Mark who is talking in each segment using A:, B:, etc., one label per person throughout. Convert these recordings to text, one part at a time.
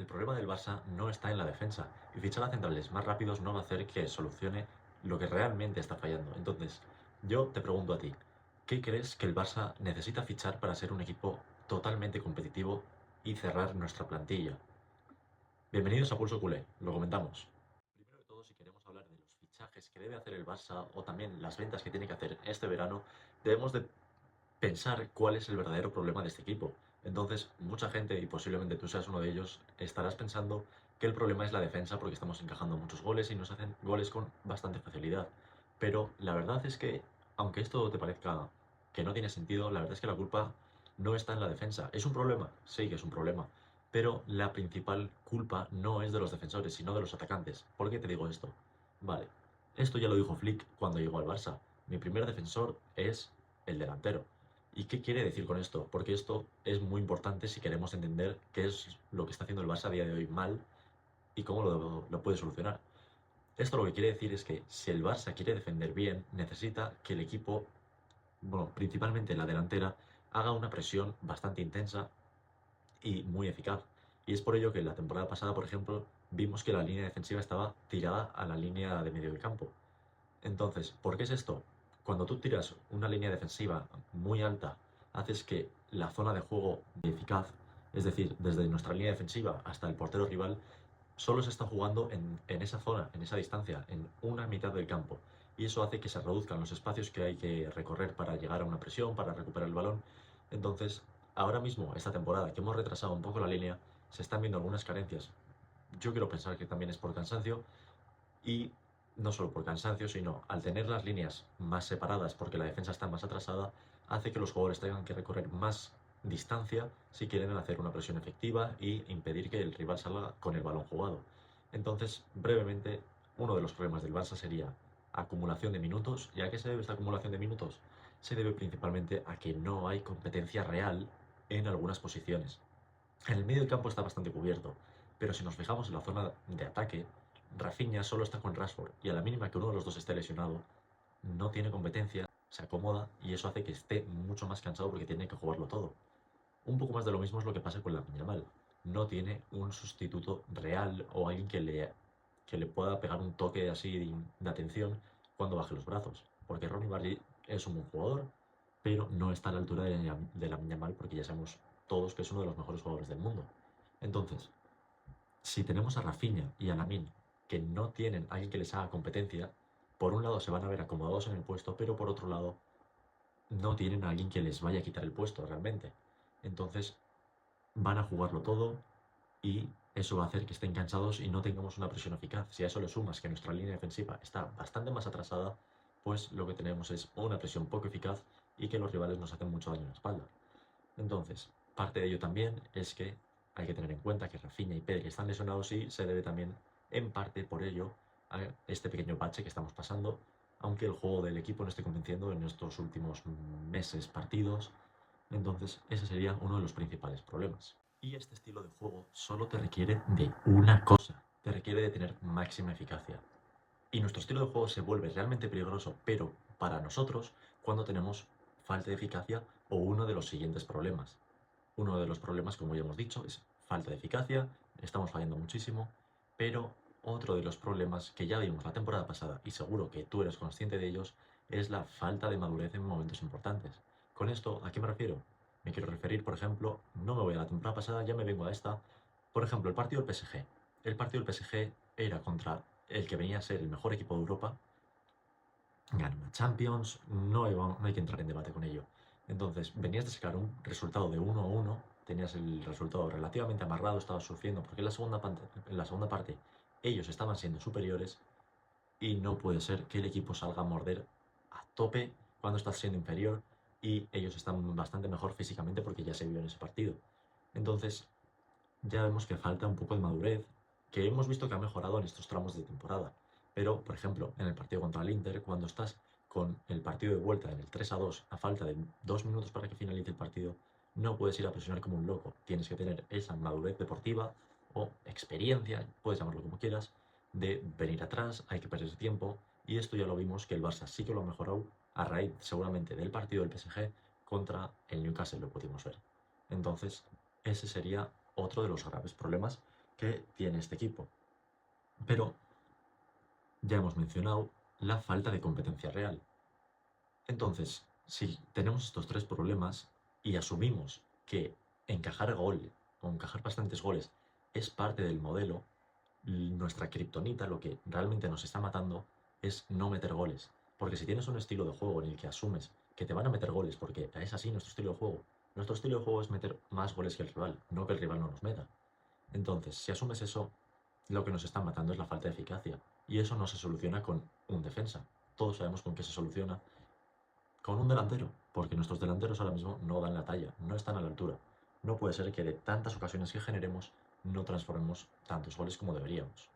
A: el problema del Barça no está en la defensa, y fichar a centrales más rápidos no va a hacer que solucione lo que realmente está fallando. Entonces, yo te pregunto a ti, ¿qué crees que el Barça necesita fichar para ser un equipo totalmente competitivo y cerrar nuestra plantilla? Bienvenidos a Pulso Culé, lo comentamos. Primero de todo, si queremos hablar de los fichajes que debe hacer el Barça o también las ventas que tiene que hacer este verano, debemos de pensar cuál es el verdadero problema de este equipo. Entonces, mucha gente, y posiblemente tú seas uno de ellos, estarás pensando que el problema es la defensa porque estamos encajando muchos goles y nos hacen goles con bastante facilidad. Pero la verdad es que, aunque esto te parezca que no tiene sentido, la verdad es que la culpa no está en la defensa. ¿Es un problema? Sí que es un problema. Pero la principal culpa no es de los defensores, sino de los atacantes. ¿Por qué te digo esto? Vale, esto ya lo dijo Flick cuando llegó al Barça. Mi primer defensor es el delantero. ¿Y qué quiere decir con esto? Porque esto es muy importante si queremos entender qué es lo que está haciendo el Barça a día de hoy mal y cómo lo puede solucionar. Esto lo que quiere decir es que si el Barça quiere defender bien, necesita que el equipo, bueno, principalmente la delantera, haga una presión bastante intensa y muy eficaz. Y es por ello que la temporada pasada, por ejemplo, vimos que la línea defensiva estaba tirada a la línea de medio del campo. Entonces, ¿por qué es esto? Cuando tú tiras una línea defensiva muy alta, haces que la zona de juego eficaz, es decir, desde nuestra línea defensiva hasta el portero rival, solo se está jugando en esa zona, en esa distancia, en una mitad del campo. Y eso hace que se reduzcan los espacios que hay que recorrer para llegar a una presión, para recuperar el balón. Entonces, ahora mismo, esta temporada, que hemos retrasado un poco la línea, se están viendo algunas carencias. Yo quiero pensar que también es por cansancio, y no solo por cansancio, sino al tener las líneas más separadas porque la defensa está más atrasada, hace que los jugadores tengan que recorrer más distancia si quieren hacer una presión efectiva y impedir que el rival salga con el balón jugado. Entonces, brevemente, uno de los problemas del Barça sería acumulación de minutos. ¿Y a qué se debe esta acumulación de minutos? Se debe principalmente a que no hay competencia real en algunas posiciones. En el medio del campo está bastante cubierto, pero si nos fijamos en la zona de ataque, Rafinha solo está con Rashford y a la mínima que uno de los dos esté lesionado, no tiene competencia, se acomoda y eso hace que esté mucho más cansado porque tiene que jugarlo todo. Un poco más de lo mismo es lo que pasa con Lamine Yamal. No tiene un sustituto real o alguien que le pueda pegar un toque así de atención cuando baje los brazos. Porque Ronnie Barry es un buen jugador, pero no está a la altura de Lamine Yamal porque ya sabemos todos que es uno de los mejores jugadores del mundo. Entonces, si tenemos a Rafinha y a Lamine que no tienen alguien que les haga competencia, por un lado se van a ver acomodados en el puesto, pero por otro lado no tienen a alguien que les vaya a quitar el puesto realmente. Entonces van a jugarlo todo y eso va a hacer que estén cansados y no tengamos una presión eficaz. Si a eso le sumas que nuestra línea defensiva está bastante más atrasada, pues lo que tenemos es una presión poco eficaz y que los rivales nos hacen mucho daño en la espalda. Entonces, parte de ello también es que hay que tener en cuenta que Rafinha y Pedri están lesionados y se debe también, en parte por ello, a este pequeño bache que estamos pasando, aunque el juego del equipo no esté convenciendo en estos últimos meses, partidos. Entonces, ese sería uno de los principales problemas. Y este estilo de juego solo te requiere de una cosa, te requiere de tener máxima eficacia. Y nuestro estilo de juego se vuelve realmente peligroso, pero para nosotros, cuando tenemos falta de eficacia o uno de los siguientes problemas. Uno de los problemas, como ya hemos dicho, es falta de eficacia, estamos fallando muchísimo, pero otro de los problemas que ya vimos la temporada pasada, y seguro que tú eres consciente de ellos, es la falta de madurez en momentos importantes. Con esto, ¿a qué me refiero? Me quiero referir, por ejemplo, no me voy a la temporada pasada, ya me vengo a esta. Por ejemplo, el partido del PSG. El partido del PSG era contra el que venía a ser el mejor equipo de Europa, ganó una Champions, no hay que entrar en debate con ello. Entonces, venías de sacar un resultado de 1-1, tenías el resultado relativamente amarrado, estabas sufriendo, porque en la segunda parte ellos estaban siendo superiores y no puede ser que el equipo salga a morder a tope cuando estás siendo inferior y ellos están bastante mejor físicamente porque ya se vio en ese partido. Entonces, ya vemos que falta un poco de madurez, que hemos visto que ha mejorado en estos tramos de temporada. Pero, por ejemplo, en el partido contra el Inter, cuando estás con el partido de vuelta en el 3-2, a falta de 2 minutos para que finalice el partido, no puedes ir a presionar como un loco. Tienes que tener esa madurez deportiva o experiencia, puedes llamarlo como quieras, de venir atrás, hay que perder tiempo. Y esto ya lo vimos que el Barça sí que lo ha mejorado a raíz seguramente del partido del PSG contra el Newcastle, lo pudimos ver. Entonces, ese sería otro de los graves problemas que tiene este equipo. Pero ya hemos mencionado la falta de competencia real. Entonces, si tenemos estos tres problemas y asumimos que encajar gol o encajar bastantes goles es parte del modelo, nuestra kriptonita, lo que realmente nos está matando, es no meter goles. Porque si tienes un estilo de juego en el que asumes que te van a meter goles, porque es así nuestro estilo de juego es meter más goles que el rival, no que el rival no nos meta. Entonces, si asumes eso, lo que nos está matando es la falta de eficacia. Y eso no se soluciona con un defensa. Todos sabemos con qué se soluciona. Con un delantero, porque nuestros delanteros ahora mismo no dan la talla, no están a la altura. No puede ser que de tantas ocasiones que generemos no transformemos tantos goles como deberíamos.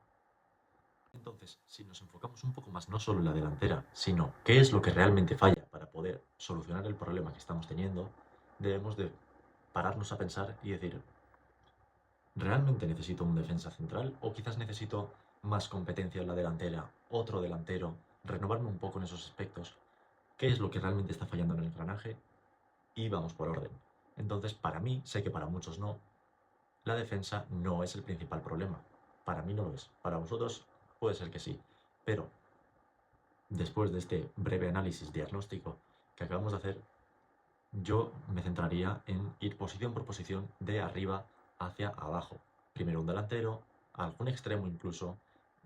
A: Entonces, si nos enfocamos un poco más no solo en la delantera, sino qué es lo que realmente falla para poder solucionar el problema que estamos teniendo, debemos de pararnos a pensar y decir, ¿realmente necesito un defensa central o quizás necesito más competencia en la delantera, otro delantero, renovarme un poco en esos aspectos? ¿Qué es lo que realmente está fallando en el engranaje? Y vamos por orden. Entonces, para mí, sé que para muchos no, la defensa no es el principal problema. Para mí no lo es. Para vosotros puede ser que sí. Pero después de este breve análisis diagnóstico que acabamos de hacer, yo me centraría en ir posición por posición de arriba hacia abajo. Primero un delantero, algún extremo incluso,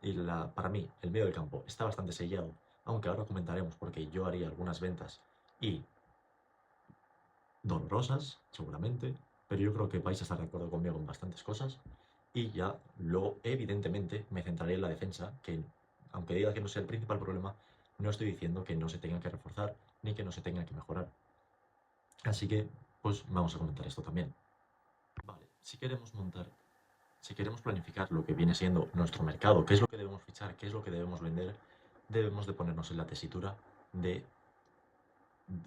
A: y para mí el medio del campo está bastante sellado, aunque ahora comentaremos porque yo haría algunas ventas y dolorosas, seguramente, pero yo creo que vais a estar de acuerdo conmigo en bastantes cosas. Y ya luego, evidentemente, me centraré en la defensa, que aunque diga que no sea el principal problema, no estoy diciendo que no se tenga que reforzar ni que no se tenga que mejorar. Así que, pues vamos a comentar esto también. Vale, si queremos planificar lo que viene siendo nuestro mercado, qué es lo que debemos fichar, qué es lo que debemos vender, debemos de ponernos en la tesitura de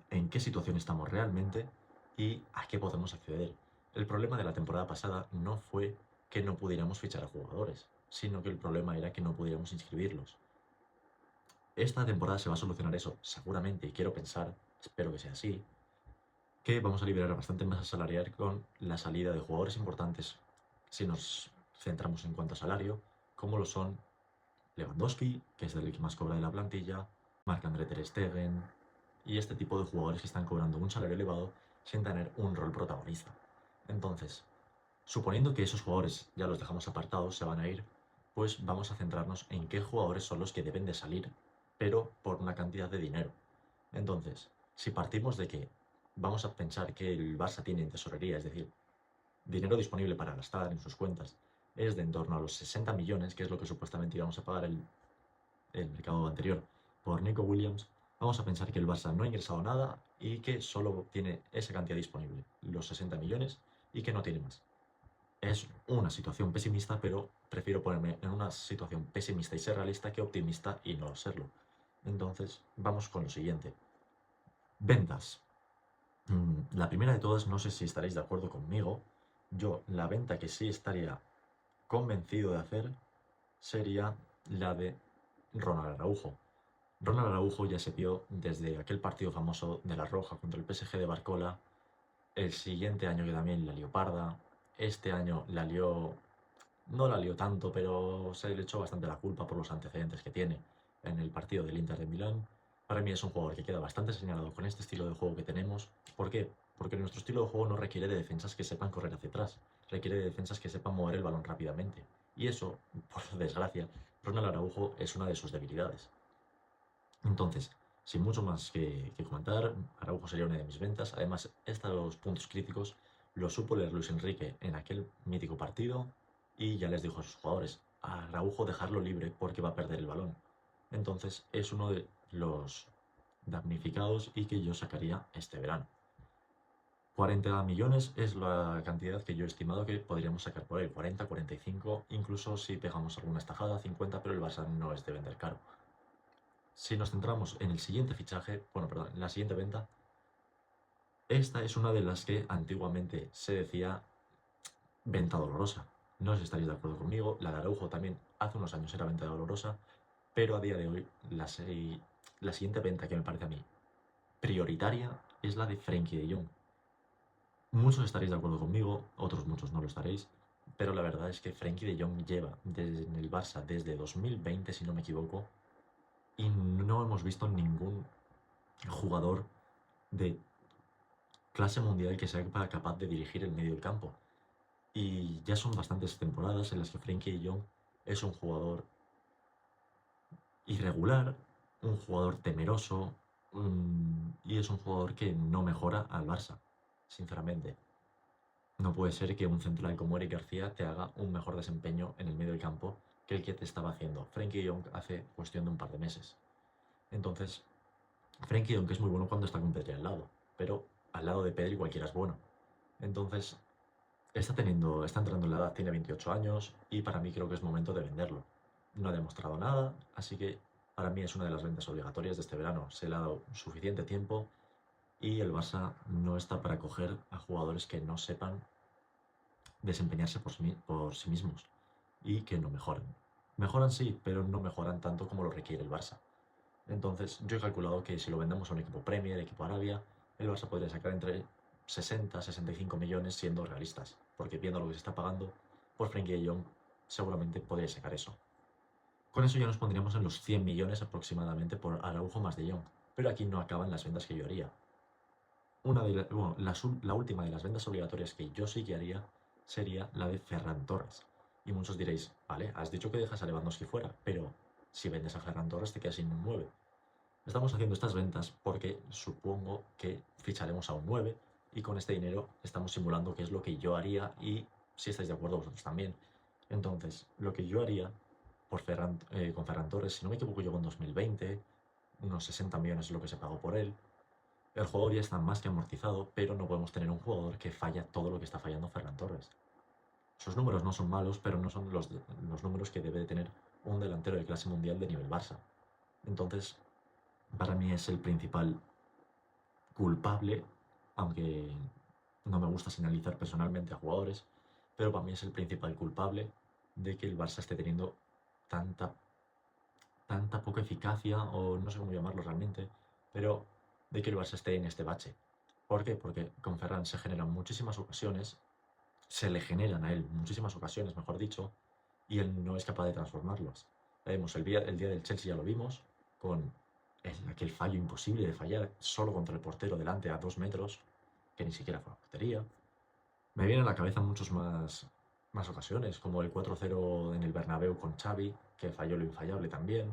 A: en qué situación estamos realmente y a qué podemos acceder. El problema de la temporada pasada no fue que no pudiéramos fichar a jugadores, sino que el problema era que no pudiéramos inscribirlos. Esta temporada se va a solucionar eso, seguramente, y quiero pensar, espero que sea así, que vamos a liberar bastante masa salarial con la salida de jugadores importantes, si nos centramos en cuanto a salario, como lo son Lewandowski, que es el que más cobra de la plantilla, Marc-André Ter Stegen, y este tipo de jugadores que están cobrando un salario elevado sin tener un rol protagonista. Entonces, suponiendo que esos jugadores ya los dejamos apartados, se van a ir, pues vamos a centrarnos en qué jugadores son los que deben de salir, pero por una cantidad de dinero. Entonces, si partimos de que vamos a pensar que el Barça tiene en tesorería, es decir, dinero disponible para gastar en sus cuentas, es de en torno a los 60 millones, que es lo que supuestamente íbamos a pagar el mercado anterior por Nico Williams, vamos a pensar que el Barça no ha ingresado nada y que solo tiene esa cantidad disponible, los 60 millones, y que no tiene más. Es una situación pesimista, pero prefiero ponerme en una situación pesimista y ser realista que optimista y no serlo. Entonces, vamos con lo siguiente. Ventas. La primera de todas, no sé si estaréis de acuerdo conmigo. Yo, la venta que sí estaría convencido de hacer sería la de Ronald Araujo. Ronald Araujo ya se vio desde aquel partido famoso de la Roja contra el PSG de Barcola, el siguiente año que también la lió parda, este año no la lió tanto, pero se le echó bastante la culpa por los antecedentes que tiene en el partido del Inter de Milán. Para mí es un jugador que queda bastante señalado con este estilo de juego que tenemos. ¿Por qué? Porque nuestro estilo de juego no requiere de defensas que sepan correr hacia atrás, requiere de defensas que sepan mover el balón rápidamente. Y eso, por desgracia, Ronald Araujo es una de sus debilidades. Entonces, sin mucho más que comentar, Araujo sería una de mis ventas. Además, estos puntos críticos los supo leer Luis Enrique en aquel mítico partido y ya les dijo a sus jugadores, a Araujo dejarlo libre porque va a perder el balón. Entonces, es uno de los damnificados y que yo sacaría este verano. 40 millones es la cantidad que yo he estimado que podríamos sacar por él. 40, 45, incluso si pegamos alguna estajada, 50, pero el Barça no es de vender caro. Si nos centramos en el siguiente fichaje, bueno, perdón, en la siguiente venta, esta es una de las que antiguamente se decía venta dolorosa. No sé si estaréis de acuerdo conmigo, la de Araujo también hace unos años era venta dolorosa, pero a día de hoy la siguiente venta que me parece a mí prioritaria es la de Frenkie de Jong. Muchos estaréis de acuerdo conmigo, otros muchos no lo estaréis, pero la verdad es que Frenkie de Jong lleva en el Barça desde 2020, si no me equivoco, y no hemos visto ningún jugador de clase mundial que sea capaz de dirigir el medio del campo. Y ya son bastantes temporadas en las que Frenkie de Jong es un jugador irregular, un jugador temeroso, y es un jugador que no mejora al Barça, sinceramente. No puede ser que un central como Eric García te haga un mejor desempeño en el medio del campo que el que te estaba haciendo Frenkie de Jong hace cuestión de un par de meses. Entonces, Frenkie de Jong es muy bueno cuando está con Pedri al lado, pero al lado de Pedri cualquiera es bueno. Entonces, está entrando en la edad, tiene 28 años y para mí creo que es momento de venderlo. No ha demostrado nada, así que para mí es una de las ventas obligatorias de este verano. Se le ha dado suficiente tiempo y el Barça no está para coger a jugadores que no sepan desempeñarse por sí mismos y que no mejoran. Mejoran sí, pero no mejoran tanto como lo requiere el Barça. Entonces, yo he calculado que si lo vendemos a un equipo Premier, equipo Arabia, el Barça podría sacar entre 60 65 millones siendo realistas, porque viendo lo que se está pagando por Frenkie de Jong, seguramente podría sacar eso. Con eso ya nos pondríamos en los 100 millones aproximadamente por Araujo más de Jong, pero aquí no acaban las ventas que yo haría. Bueno, la última de las ventas obligatorias que yo sí que haría sería la de Ferran Torres. Y muchos diréis, vale, has dicho que dejas a Lewandowski fuera, pero si vendes a Ferran Torres te quedas sin un 9. Estamos haciendo estas ventas porque supongo que ficharemos a un 9 y con este dinero estamos simulando qué es lo que yo haría y si estáis de acuerdo vosotros también. Entonces, lo que yo haría con Ferran Torres, si no me equivoco, yo con 2020, unos 60 millones es lo que se pagó por él. El jugador ya está más que amortizado, pero no podemos tener un jugador que falla todo lo que está fallando Ferran Torres. Sus números no son malos, pero no son los números que debe de tener un delantero de clase mundial de nivel Barça. Entonces, para mí es el principal culpable, aunque no me gusta señalizar personalmente a jugadores, pero para mí es el principal culpable de que el Barça esté teniendo tanta, tanta poca eficacia, o no sé cómo llamarlo realmente, pero de que el Barça esté en este bache. ¿Por qué? Porque con Ferran se generan muchísimas ocasiones, se le generan a él muchísimas ocasiones, mejor dicho, y él no es capaz de transformarlas. Vemos el día del Chelsea ya lo vimos, con aquel fallo imposible de fallar solo contra el portero delante a 2 metros, que ni siquiera fue a portería. Me vienen a la cabeza más ocasiones, como el 4-0 en el Bernabéu con Xavi, que falló lo infallable también.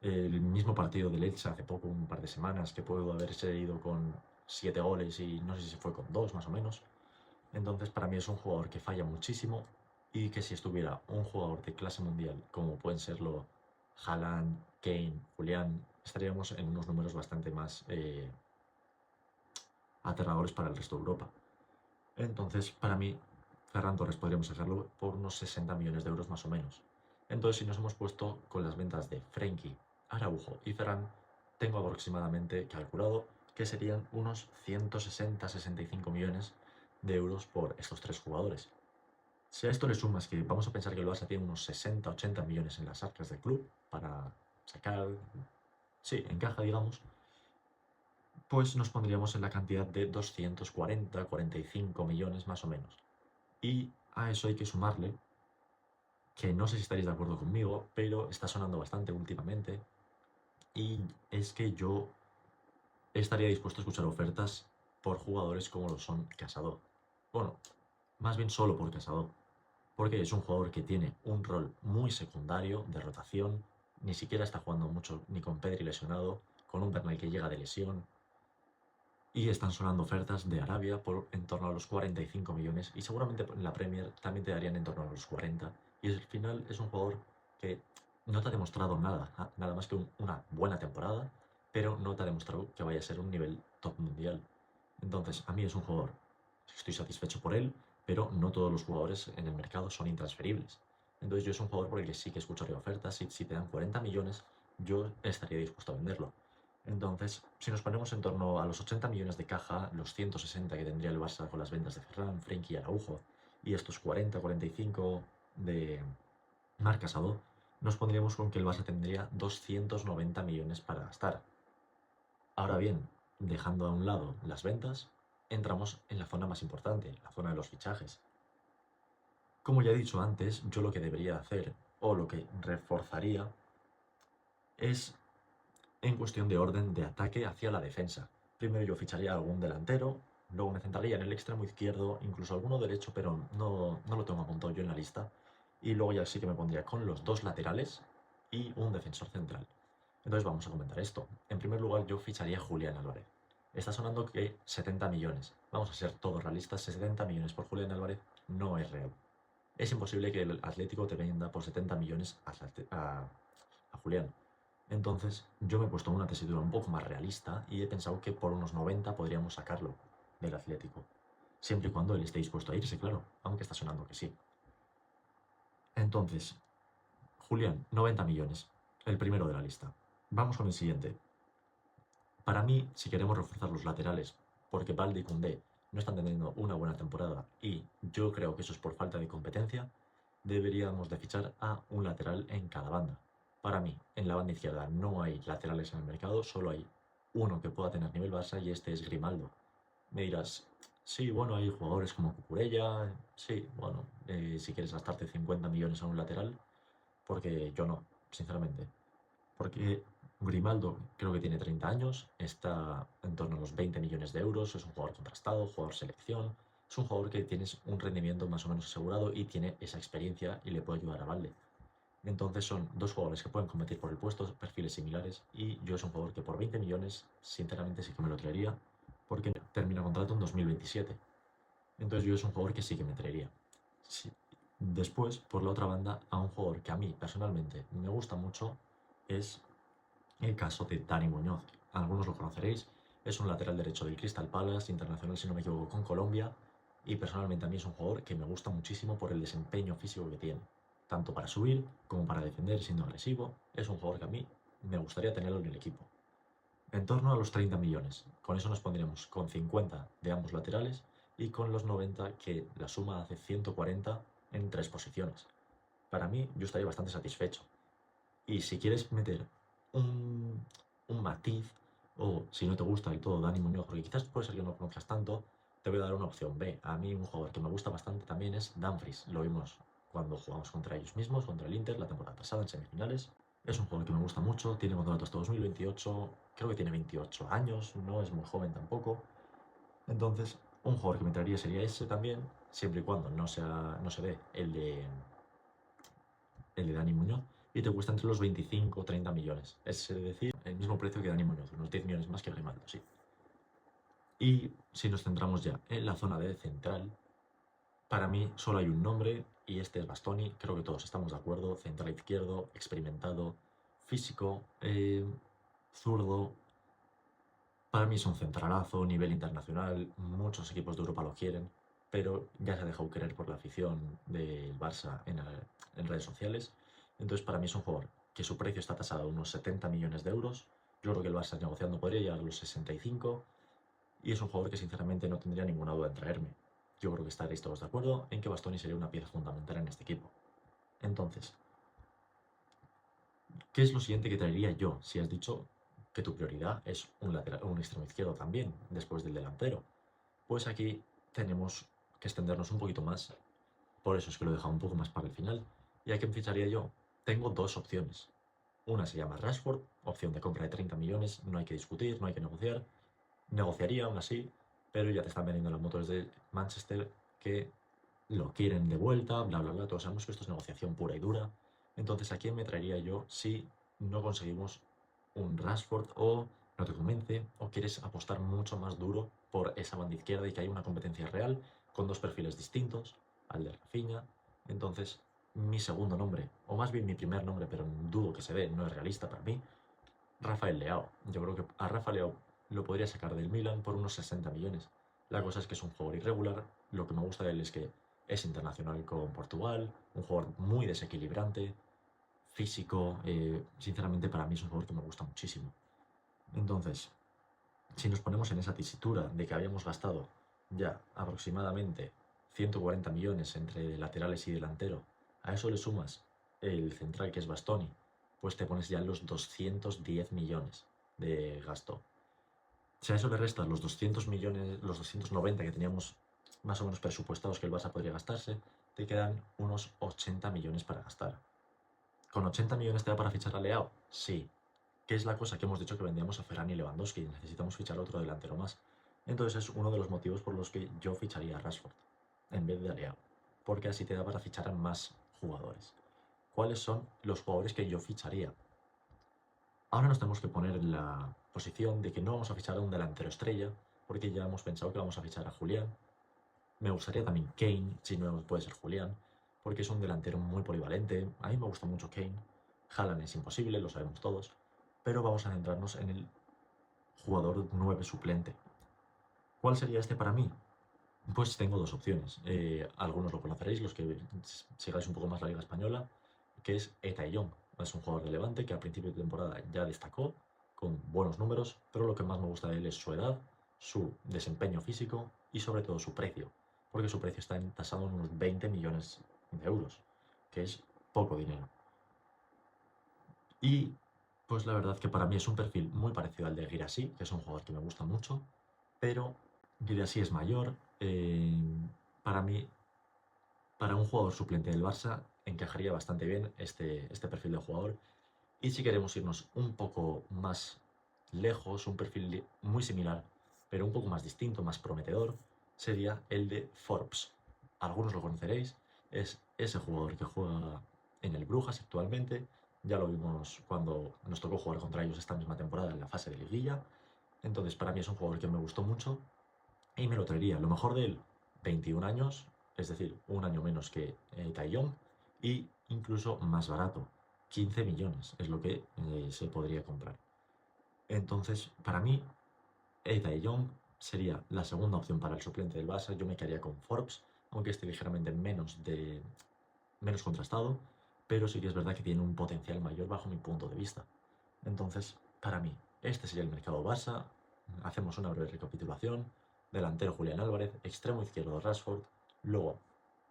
A: El mismo partido del Elche hace poco, un par de semanas, que pudo haberse ido con 7 goles y no sé si se fue con 2 más o menos. Entonces para mí es un jugador que falla muchísimo y que si estuviera un jugador de clase mundial, como pueden serlo Haaland, Kane, Julián, estaríamos en unos números bastante más aterradores para el resto de Europa. Entonces, para mí, Ferran Torres podríamos sacarlo por unos 60 millones de euros más o menos. Entonces, si nos hemos puesto con las ventas de Frenkie, Araujo y Ferran, tengo aproximadamente calculado que serían unos 160-65 millones de euros por estos tres jugadores. Si a esto le sumas que vamos a pensar que el Barça tiene unos 60-80 millones en las arcas del club para sacar, sí, encaja, digamos, pues nos pondríamos en la cantidad de 240-45 millones más o menos. Y a eso hay que sumarle, que no sé si estaréis de acuerdo conmigo, pero está sonando bastante últimamente, y es que yo estaría dispuesto a escuchar ofertas por jugadores como lo son Casado. Bueno, más bien solo por Casado, porque es un jugador que tiene un rol muy secundario de rotación, ni siquiera está jugando mucho ni con Pedri lesionado, con un Bernal que llega de lesión, y están sonando ofertas de Arabia por en torno a los 45 millones y seguramente en la Premier también te darían en torno a los 40. Y al final es un jugador que no te ha demostrado nada, nada más que una buena temporada, pero no te ha demostrado que vaya a ser un nivel top mundial. Entonces, a mí es un jugador, estoy satisfecho por él, pero no todos los jugadores en el mercado son intransferibles. Entonces yo es un jugador por el que sí que escucharía ofertas y si te dan 40 millones, yo estaría dispuesto a venderlo. Entonces, si nos ponemos en torno a los 80 millones de caja, los 160 que tendría el Barça con las ventas de Ferran, Frenkie y Araujo, y estos 40-45 de Marc Casado, nos pondríamos con que el Barça tendría 290 millones para gastar. Ahora bien, dejando a un lado las ventas, entramos en la zona más importante, la zona de los fichajes. Como ya he dicho antes, yo lo que debería hacer, o lo que reforzaría, es en cuestión de orden de ataque hacia la defensa. Primero yo ficharía algún delantero, luego me centraría en el extremo izquierdo, incluso alguno derecho, pero no lo tengo apuntado yo en la lista. Y luego ya sí que me pondría con los dos laterales y un defensor central. Entonces vamos a comentar esto. En primer lugar, yo ficharía a Julián Álvarez. Está sonando que 70 millones. Vamos a ser todos realistas, 70 millones por Julián Álvarez no es real. Es imposible que el Atlético te venda por 70 millones a Julián. Entonces, yo me he puesto una tesitura un poco más realista y he pensado que por unos 90 podríamos sacarlo del Atlético. Siempre y cuando él esté dispuesto a irse, claro, aunque está sonando que sí. Entonces, Julián, 90 millones, el primero de la lista. Vamos con el siguiente. Para mí, si queremos reforzar los laterales, porque Balde y Koundé no están teniendo una buena temporada y yo creo que eso es por falta de competencia, deberíamos de fichar a un lateral en cada banda. Para mí, en la banda izquierda no hay laterales en el mercado, solo hay uno que pueda tener nivel Barça y este es Grimaldo. Me dirás, sí, bueno, hay jugadores como Cucurella, sí, bueno, si quieres gastarte 50 millones a un lateral, porque yo no, sinceramente. Porque Grimaldo creo que tiene 30 años, está en torno a los 20 millones de euros, es un jugador contrastado, jugador selección, es un jugador que tienes un rendimiento más o menos asegurado y tiene esa experiencia y le puede ayudar a Valde. Entonces son dos jugadores que pueden competir por el puesto, perfiles similares, y yo es un jugador que por 20 millones, sinceramente sí que me lo traería, porque termina contrato en 2027. Entonces yo es un jugador que sí que me traería. Sí. Después, por la otra banda, a un jugador que a mí personalmente me gusta mucho es el caso de Dani Muñoz. Algunos lo conoceréis, es un lateral derecho del Crystal Palace, internacional si no me equivoco con Colombia, y personalmente a mí es un jugador que me gusta muchísimo por el desempeño físico que tiene, tanto para subir como para defender siendo agresivo. Es un jugador que a mí me gustaría tenerlo en el equipo. En torno a los 30 millones. Con eso nos pondríamos con 50 de ambos laterales y con los 90 que la suma hace 140 en tres posiciones. Para mí yo estaría bastante satisfecho. Y si quieres meter un, un matiz, o si no te gusta del todo Dani Muñoz, porque quizás puede ser que no lo conozcas tanto, te voy a dar una opción B. A mí un jugador que me gusta bastante también es Dumfries. Lo vimos cuando jugamos contra ellos mismos, contra el Inter, la temporada pasada en semifinales. Es un jugador que me gusta mucho, tiene contrato hasta 2028, creo que tiene 28 años, no es muy joven tampoco. Entonces, un jugador que me traería sería ese también, siempre y cuando no se dé el de Dani Muñoz, y te cuesta entre los 25 o 30 millones. Es decir, el mismo precio que Dani Muñoz, unos 10 millones más que Grimaldo, sí. Y si nos centramos ya en la zona de central, para mí solo hay un nombre y este es Bastoni. Creo que todos estamos de acuerdo. Central izquierdo, experimentado, físico, zurdo. Para mí es un centralazo, nivel internacional. Muchos equipos de Europa lo quieren, pero ya se ha dejado querer por la afición del Barça en redes sociales. Entonces, para mí es un jugador que su precio está tasado a unos 70 millones de euros. Yo creo que el Barça negociando podría llegar a los 65. Y es un jugador que sinceramente no tendría ninguna duda en traerme. Yo creo que estaréis todos de acuerdo en que Bastoni sería una pieza fundamental en este equipo. Entonces, ¿qué es lo siguiente que traería yo si has dicho que tu prioridad es un lateral, un extremo izquierdo también, después del delantero? Pues aquí tenemos que extendernos un poquito más, por eso es que lo he dejado un poco más para el final. ¿Y a quién ficharía yo? Tengo dos opciones. Una se llama Rashford, opción de compra de 30 millones, no hay que discutir, no hay que negociar. Negociaría aún así, pero ya te están vendiendo las motores de Manchester que lo quieren de vuelta, bla, bla, bla. Todos sabemos que esto es negociación pura y dura. Entonces, ¿a quién me traería yo si no conseguimos un Rashford o no te convence o quieres apostar mucho más duro por esa banda izquierda y que haya una competencia real con dos perfiles distintos al de Rafinha? Entonces, mi segundo nombre, o más bien mi primer nombre, pero dudo que se dé, no es realista para mí, Rafael Leao. Yo creo que a Rafa Leao lo podría sacar del Milan por unos 60 millones. La cosa es que es un jugador irregular. Lo que me gusta de él es que es internacional con Portugal, un jugador muy desequilibrante, físico. Sinceramente, para mí es un jugador que me gusta muchísimo. Entonces, si nos ponemos en esa tesitura de que habíamos gastado ya aproximadamente 140 millones entre laterales y delantero, a eso le sumas el central que es Bastoni, pues te pones ya en los 210 millones de gasto. Si a eso le restas los 200 millones, los 290 que teníamos más o menos presupuestados que el Barça podría gastarse, te quedan unos 80 millones para gastar. ¿Con 80 millones te da para fichar a Leao? Sí. ¿Qué es la cosa? Que hemos dicho que vendíamos a Ferran y Lewandowski y necesitamos fichar a otro delantero más. Entonces es uno de los motivos por los que yo ficharía a Rashford en vez de a Leao. Porque así te da para fichar a más jugadores. ¿Cuáles son los jugadores que yo ficharía? Ahora nos tenemos que poner en la posición de que no vamos a fichar a un delantero estrella, porque ya hemos pensado que vamos a fichar a Julián. Me gustaría también Kane, si no puede ser Julián, porque es un delantero muy polivalente. A mí me gusta mucho Kane. Haaland es imposible, lo sabemos todos. Pero vamos a centrarnos en el jugador 9 suplente. ¿Cuál sería este para mí? Pues tengo dos opciones. Algunos lo conoceréis, los que sigáis un poco más la Liga Española, que es Eta Young. Es un jugador relevante que a principio de temporada ya destacó con buenos números, pero lo que más me gusta de él es su edad, su desempeño físico y sobre todo su precio, porque su precio está tasado en unos 20 millones de euros, que es poco dinero. Y pues la verdad que para mí es un perfil muy parecido al de Guirassy, que es un jugador que me gusta mucho, pero Guirassy es mayor. Para mí, para un jugador suplente del Barça, encajaría bastante bien este perfil de jugador. Y si queremos irnos un poco más lejos, un perfil muy similar, pero un poco más distinto, más prometedor, sería el de Forbes. Algunos lo conoceréis, es ese jugador que juega en el Brujas actualmente. Ya lo vimos cuando nos tocó jugar contra ellos esta misma temporada en la fase de liguilla. Entonces, para mí es un jugador que me gustó mucho y me lo traería. Lo mejor de él, 21 años, es decir, un año menos que Taillon, y incluso más barato, 15 millones es lo que se podría comprar. Entonces, para mí, Taillon sería la segunda opción para el suplente del Barça. Yo me quedaría con Forbes, aunque esté ligeramente menos contrastado, pero sí que es verdad que tiene un potencial mayor bajo mi punto de vista. Entonces, para mí, este sería el mercado Barça. Hacemos una breve recapitulación. Delantero Julián Álvarez, extremo izquierdo Rashford, luego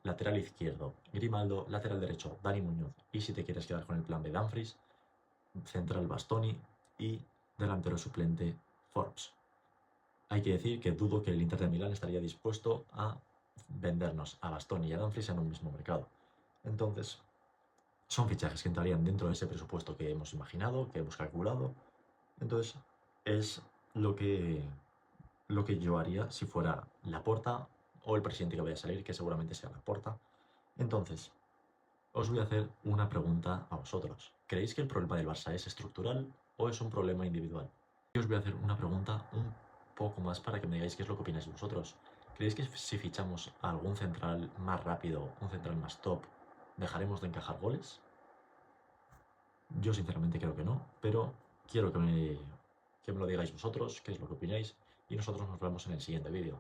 A: lateral izquierdo Grimaldo, lateral derecho Dani Muñoz y si te quieres quedar con el plan de Dumfries, central Bastoni y delantero suplente Forbes. Hay que decir que dudo que el Inter de Milán estaría dispuesto a vendernos a Bastoni y a Dumfries en un mismo mercado. Entonces, son fichajes que entrarían dentro de ese presupuesto que hemos imaginado, que hemos calculado. Entonces, es lo que yo haría si fuera Laporta o el presidente que vaya a salir, que seguramente sea Laporta. Entonces, os voy a hacer una pregunta a vosotros. ¿Creéis que el problema del Barça es estructural o es un problema individual? Yo os voy a hacer una pregunta un poco más para que me digáis qué es lo que opináis vosotros. ¿Creéis que si fichamos a algún central más rápido, un central más top, dejaremos de encajar goles? Yo sinceramente creo que no, pero quiero que me lo digáis vosotros, qué es lo que opináis, y nosotros nos vemos en el siguiente vídeo.